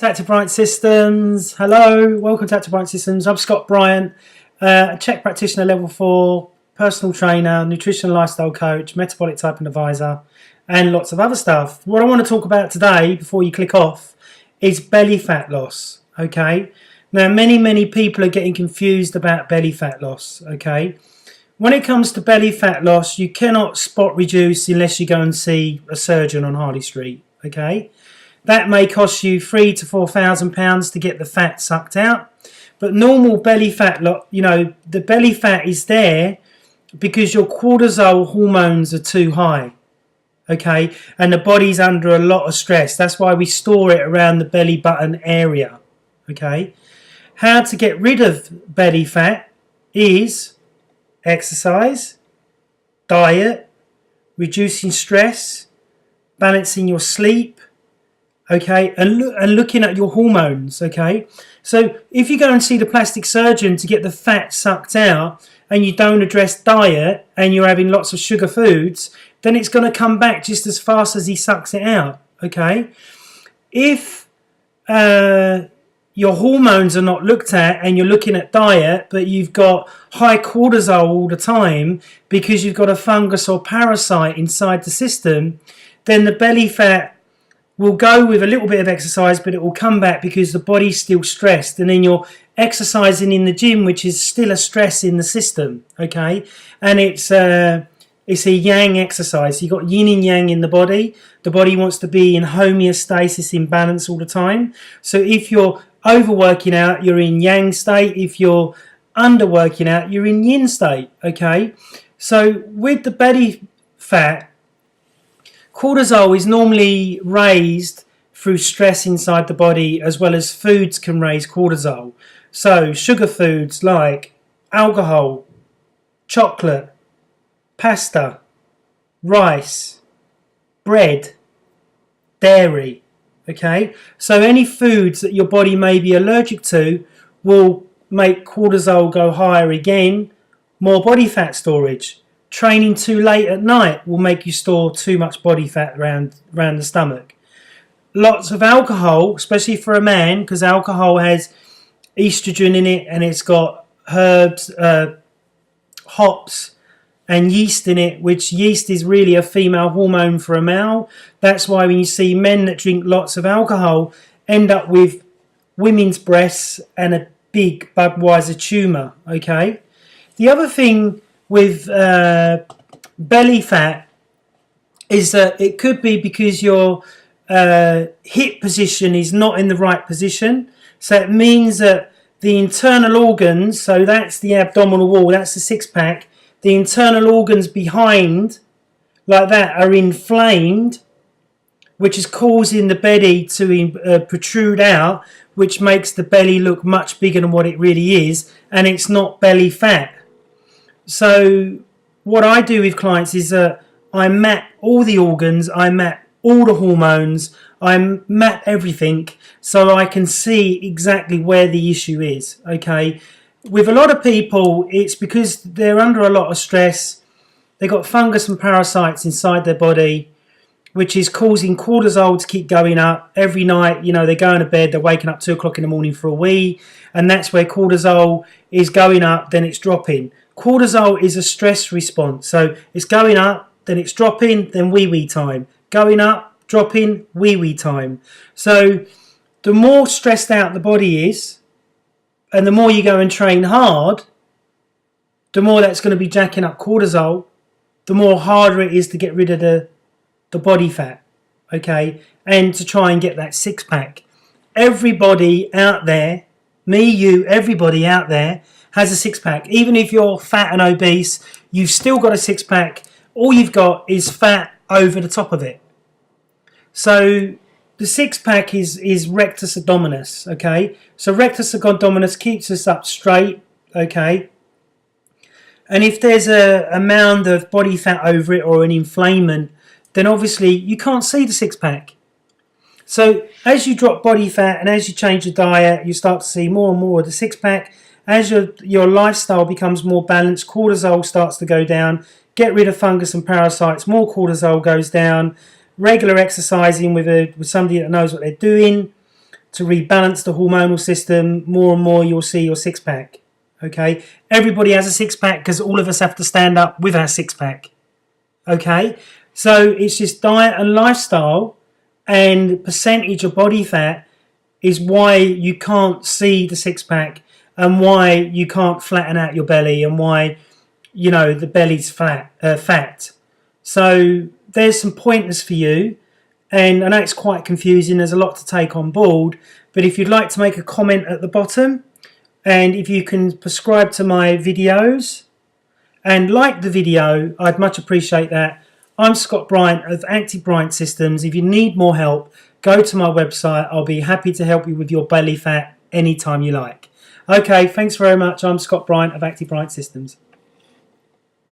To Bryant Systems. Hello, welcome to Bryant Systems. I'm Scott Bryant, a CHEK practitioner level 4, personal trainer, nutrition and lifestyle coach, metabolic type and advisor, and lots of other stuff. What I want to talk about today, before you click off, is belly fat loss. Okay, now many people are getting confused about belly fat loss. Okay, when it comes to belly fat loss, you cannot spot reduce unless you go and see a surgeon on Harley Street. Okay. That may cost you £3,000 to £4,000 to get the fat sucked out. But normal belly fat, the belly fat is there because your cortisol hormones are too high. Okay, and the body's under a lot of stress. That's why we store it around the belly button area. Okay, how to get rid of belly fat is exercise, diet, reducing stress, balancing your sleep. Okay, and looking at your hormones. Okay, so if you go and see the plastic surgeon to get the fat sucked out and you don't address diet and you're having lots of sugar foods, then it's going to come back just as fast as he sucks it out. Okay, if your hormones are not looked at and you're looking at diet, but you've got high cortisol all the time because you've got a fungus or parasite inside the system, then the belly fat will go with a little bit of exercise, but it will come back because the body's still stressed, and then you're exercising in the gym, which is still a stress in the system. Okay, and it's a yang exercise. You've got yin and yang in the body. The body wants to be in homeostasis, in balance all the time. So if you're overworking out, you're in yang state. If you're underworking out, you're in yin state. Okay, so with the belly fat, cortisol is normally raised through stress inside the body, as well as foods can raise cortisol. So sugar foods like alcohol, chocolate, pasta, rice, bread, dairy. Okay, so any foods that your body may be allergic to will make cortisol go higher again. More body fat storage. Training too late at night will make you store too much body fat around the stomach. Lots of alcohol, especially for a man, because alcohol has estrogen in it and it's got herbs, hops and yeast in it, which yeast is really a female hormone for a male. That's why when you see men that drink lots of alcohol end up with women's breasts and a big Budweiser tumour. Okay. The other thing with belly fat is that it could be because your hip position is not in the right position. So it means that the internal organs, so that's the abdominal wall, that's the six-pack, the internal organs behind, like that, are inflamed, which is causing the belly to protrude out, which makes the belly look much bigger than what it really is, and it's not belly fat. So what I do with clients is I map all the organs, I map all the hormones, I map everything so I can see exactly where the issue is. Okay, with a lot of people, it's because they're under a lot of stress. They've got fungus and parasites inside their body, which is causing cortisol to keep going up every night. You know, they're going to bed, they're waking up 2 o'clock in the morning for a wee, and that's where cortisol is going up, then it's dropping. Cortisol is a stress response. So it's going up, then it's dropping, then wee time. Going up, dropping, wee time. So the more stressed out the body is, and the more you go and train hard, the more that's going to be jacking up cortisol, the more harder it is to get rid of the body fat. Okay, and to try and get that six-pack. Everybody out there, me, you, everybody out there has a six-pack. Even if you're fat and obese, you've still got a six-pack. All you've got is fat over the top of it. So the six-pack is rectus abdominis. Okay, so rectus abdominis keeps us up straight. Okay, and if there's a mound of body fat over it or an inflammation, then obviously you can't see the six-pack. So as you drop body fat and as you change your diet, you start to see more and more of the six-pack. As your lifestyle becomes more balanced, cortisol starts to go down. Get rid of fungus and parasites, more cortisol goes down. Regular exercising with somebody that knows what they're doing, to rebalance the hormonal system, more and more you'll see your six-pack. Okay, everybody has a six-pack because all of us have to stand up with our six-pack. Okay, so it's just diet and lifestyle and percentage of body fat is why you can't see the six-pack and why you can't flatten out your belly and why, you know, the belly's fat. So there's some pointers for you. And I know it's quite confusing. There's a lot to take on board. But if you'd like to make a comment at the bottom, and if you can subscribe to my videos and like the video, I'd much appreciate that. I'm Scott Bryant of Active Bryant Systems. If you need more help, go to my website. I'll be happy to help you with your belly fat anytime you like. Okay, thanks very much. I'm Scott Bryant of Active Bryant Systems.